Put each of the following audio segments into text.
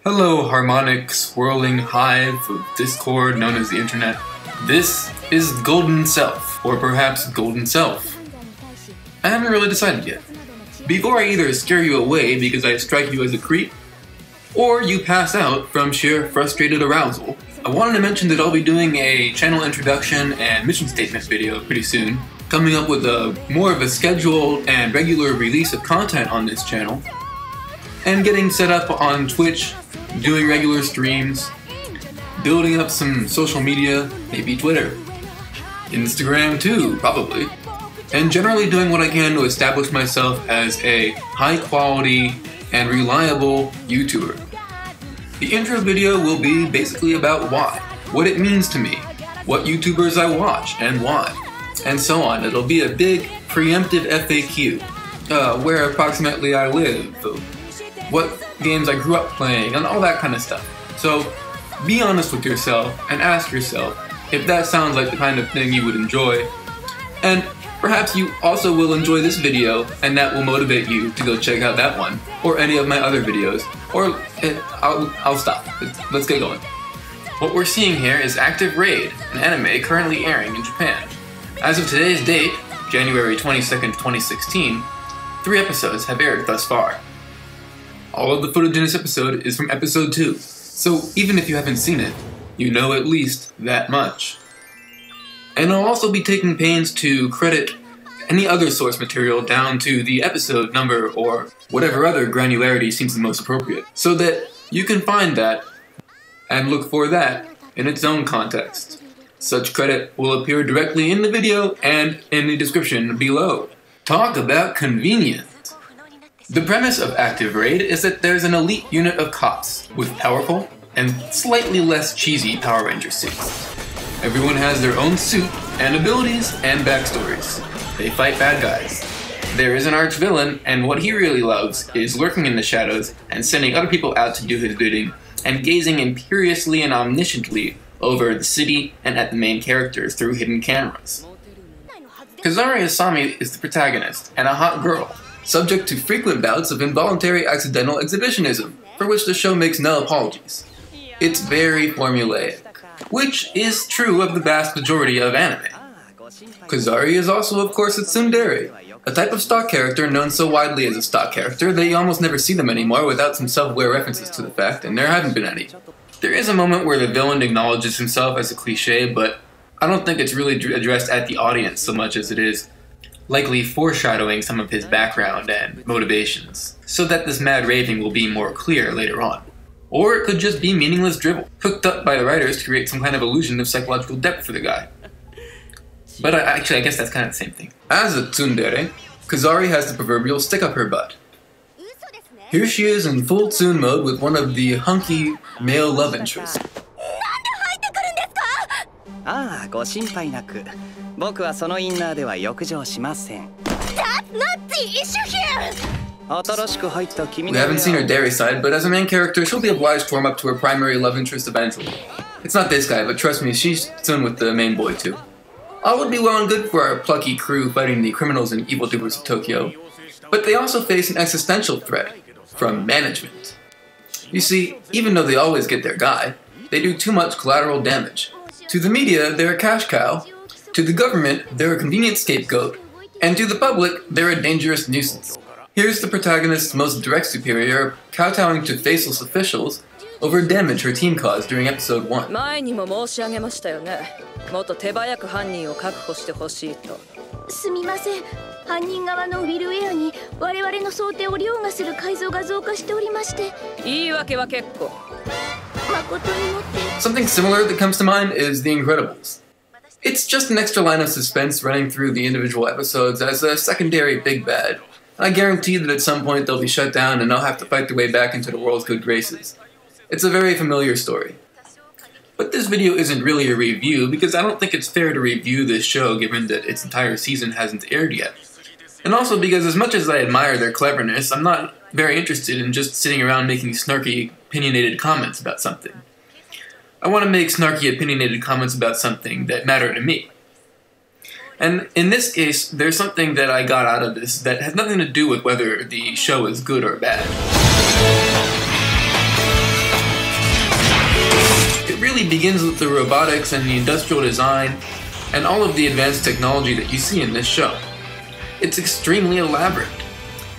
Hello, harmonic, swirling hive of discord known as the internet. This is Golden Self, or perhaps Golden Self. I haven't really decided yet. Before I either scare you away because I strike you as a creep, or you pass out from sheer frustrated arousal, I wanted to mention that I'll be doing a channel introduction and mission statement video pretty soon, coming up with more of a scheduled and regular release of content on this channel, and getting set up on Twitch, doing regular streams, building up some social media, maybe Twitter, Instagram too, probably, and generally doing what I can to establish myself as a high quality and reliable YouTuber. The intro video will be basically about why, what it means to me, what YouTubers I watch and why, and so on. It'll be a big preemptive FAQ, where approximately I live, what games I grew up playing, and all that kind of stuff. So be honest with yourself and ask yourself if that sounds like the kind of thing you would enjoy, and perhaps you also will enjoy this video and that will motivate you to go check out that one or any of my other videos, or I'll stop. Let's get going. What we're seeing here is Active Raid, an anime currently airing in Japan. As of today's date, January 22nd, 2016, 3 episodes have aired thus far. All of the footage in this episode is from episode 2, so even if you haven't seen it, you know at least that much. And I'll also be taking pains to credit any other source material down to the episode number or whatever other granularity seems the most appropriate, so that you can find that and look for that in its own context. Such credit will appear directly in the video and in the description below. Talk about convenient! The premise of Active Raid is that there's an elite unit of cops with powerful and slightly less cheesy Power Ranger suits. Everyone has their own suit and abilities and backstories. They fight bad guys. There is an arch-villain, and what he really loves is lurking in the shadows and sending other people out to do his bidding and gazing imperiously and omnisciently over the city and at the main characters through hidden cameras. Kazari Asami is the protagonist and a hot girl, subject to frequent bouts of involuntary accidental exhibitionism, for which the show makes no apologies. It's very formulaic, which is true of the vast majority of anime. Kazari is also, of course, a tsundere, a type of stock character known so widely as a stock character that you almost never see them anymore without some self-aware references to the fact, and there haven't been any. There is a moment where the villain acknowledges himself as a cliché, but I don't think it's really addressed at the audience so much as it is likely foreshadowing some of his background and motivations, so that this mad raving will be more clear later on. Or it could just be meaningless drivel, cooked up by the writers to create some kind of illusion of psychological depth for the guy. But I guess that's kind of the same thing. As a tsundere, Kazari has the proverbial stick up her butt. Here she is in full tsune mode with one of the hunky male love interests. That's not the issue here! We haven't seen her dairy side, but as a main character, she'll be obliged to warm up to her primary love interest eventually. It's not this guy, but trust me, she's soon with the main boy too. All would be well and good for our plucky crew fighting the criminals and evildoers of Tokyo, but they also face an existential threat from management. You see, even though they always get their guy, they do too much collateral damage. To the media, they're a cash cow. To the government, they're a convenient scapegoat. And to the public, they're a dangerous nuisance. Here's the protagonist's most direct superior kowtowing to faceless officials over damage her team caused during episode 1. Something similar that comes to mind is The Incredibles. It's just an extra line of suspense running through the individual episodes as a secondary big bad. I guarantee that at some point they'll be shut down and they'll have to fight their way back into the world's good graces. It's a very familiar story. But this video isn't really a review because I don't think it's fair to review this show given that its entire season hasn't aired yet. And also because as much as I admire their cleverness, I'm not very interested in just sitting around making snarky, opinionated comments about something. I want to make snarky, opinionated comments about something that matter to me. And in this case, there's something that I got out of this that has nothing to do with whether the show is good or bad. really begins with the robotics and the industrial design and all of the advanced technology that you see in this show. It's extremely elaborate.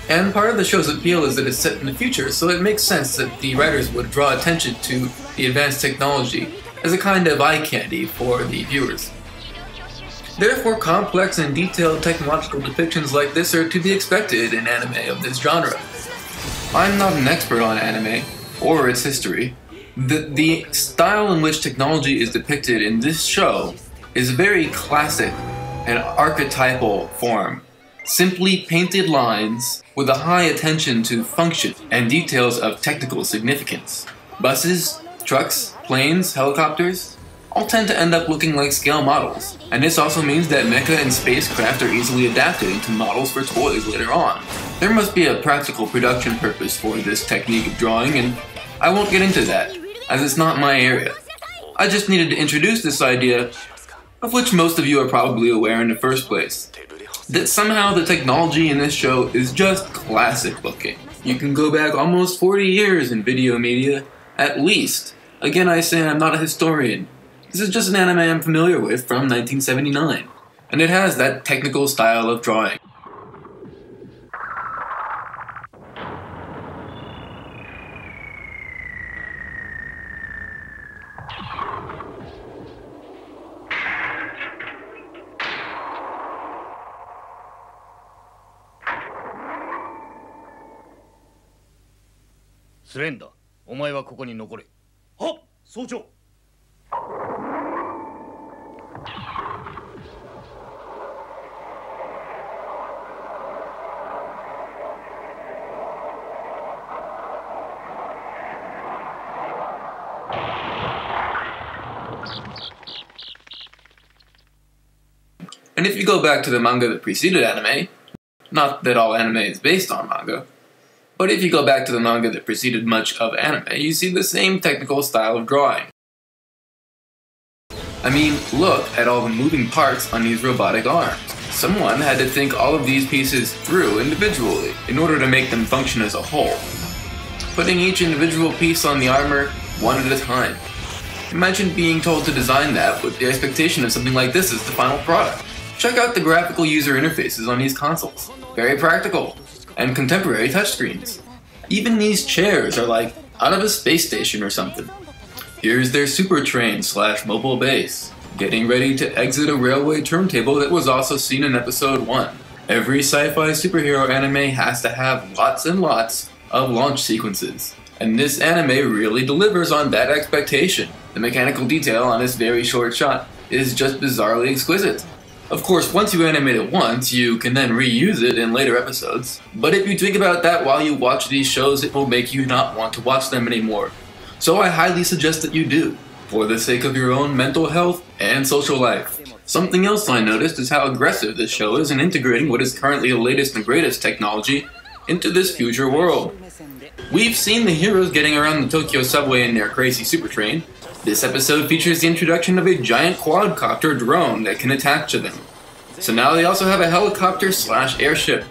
And part of the show's appeal is that it's set in the future, so it makes sense that the writers would draw attention to the advanced technology as a kind of eye candy for the viewers. Therefore, complex and detailed technological depictions like this are to be expected in anime of this genre. I'm not an expert on anime, or its history. The style in which technology is depicted in this show is very classic and archetypal form. Simply painted lines with a high attention to function and details of technical significance. Buses, trucks, planes, helicopters all tend to end up looking like scale models, and this also means that mecha and spacecraft are easily adapted into models for toys later on. There must be a practical production purpose for this technique of drawing, and I won't get into that, as it's not my area. I just needed to introduce this idea, of which most of you are probably aware in the first place. That somehow the technology in this show is just classic looking. You can go back almost 40 years in video media, at least. Again, I say I'm not a historian. This is just an anime I'm familiar with from 1979, and it has that technical style of drawing. Surrender. お前はここに残れ。はっ、総長。And if you go back to the manga that preceded anime, not that all anime is based on manga, but if you go back to the manga that preceded much of anime, you see the same technical style of drawing. I mean, look at all the moving parts on these robotic arms. Someone had to think all of these pieces through individually in order to make them function as a whole, putting each individual piece on the armor one at a time. Imagine being told to design that with the expectation of something like this as the final product. Check out the graphical user interfaces on these consoles. Very practical. And contemporary touchscreens. Even these chairs are like out of a space station or something. Here's their super train / mobile base, getting ready to exit a railway turntable that was also seen in episode 1. Every sci-fi superhero anime has to have lots and lots of launch sequences, and this anime really delivers on that expectation. The mechanical detail on this very short shot is just bizarrely exquisite. Of course, once you animate it once, you can then reuse it in later episodes. But if you think about that while you watch these shows, it will make you not want to watch them anymore. So I highly suggest that you do, for the sake of your own mental health and social life. Something else I noticed is how aggressive this show is in integrating what is currently the latest and greatest technology into this future world. We've seen the heroes getting around the Tokyo subway in their crazy super train. This episode features the introduction of a giant quadcopter drone that can attach to them. So now they also have a helicopter / airship.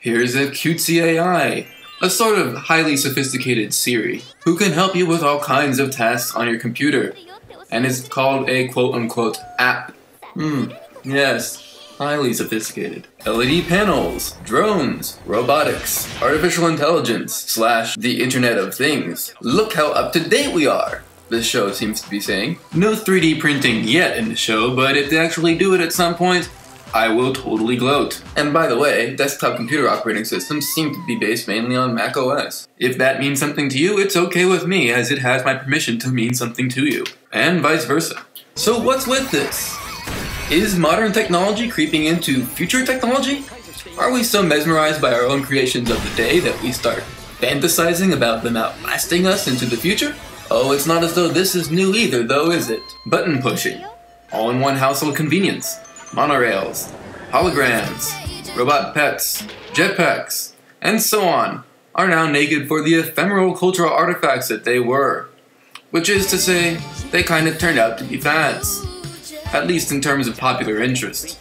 Here's a cutesy AI, a sort of highly sophisticated Siri, who can help you with all kinds of tasks on your computer, and is called a quote-unquote app. Yes. Highly sophisticated. LED panels, drones, robotics, artificial intelligence / the Internet of Things. Look how up to date we are, this show seems to be saying. No 3D printing yet in the show, but if they actually do it at some point, I will totally gloat. And by the way, desktop computer operating systems seem to be based mainly on Mac OS. If that means something to you, it's okay with me, as it has my permission to mean something to you. And vice versa. So what's with this? Is modern technology creeping into future technology? Are we so mesmerized by our own creations of the day that we start fantasizing about them outlasting us into the future? Oh, it's not as though this is new either, though, is it? Button pushing, all-in-one household convenience, monorails, holograms, robot pets, jetpacks, and so on, are now naked for the ephemeral cultural artifacts that they were. Which is to say, they kind of turned out to be fads. At least in terms of popular interest.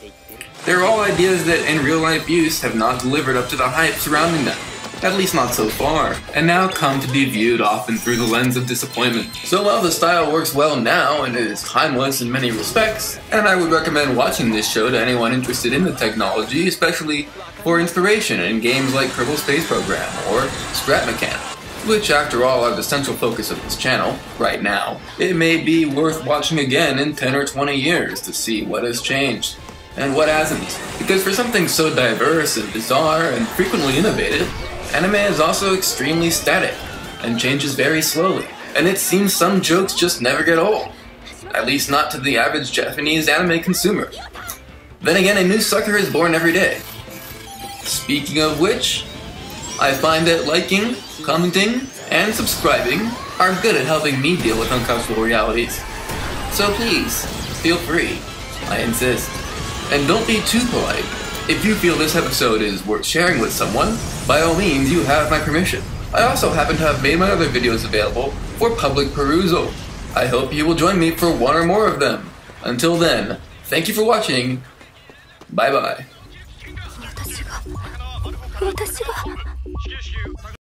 They're all ideas that in real-life use have not delivered up to the hype surrounding them. at least not so far, and now come to be viewed often through the lens of disappointment. So while the style works well now and is timeless in many respects, and I would recommend watching this show to anyone interested in the technology, especially for inspiration in games like Kerbal Space Program or Strat Mechanic, which after all are the central focus of this channel, right now, it may be worth watching again in 10 or 20 years to see what has changed and what hasn't. Because for something so diverse and bizarre and frequently innovative, anime is also extremely static and changes very slowly, and it seems some jokes just never get old, at least not to the average Japanese anime consumer. Then again, a new sucker is born every day. Speaking of which, I find that liking, commenting, and subscribing are good at helping me deal with uncomfortable realities. So please, feel free, I insist. And don't be too polite. If you feel this episode is worth sharing with someone, by all means you have my permission. I also happen to have made my other videos available for public perusal. I hope you will join me for one or more of them. Until then, thank you for watching. Bye bye.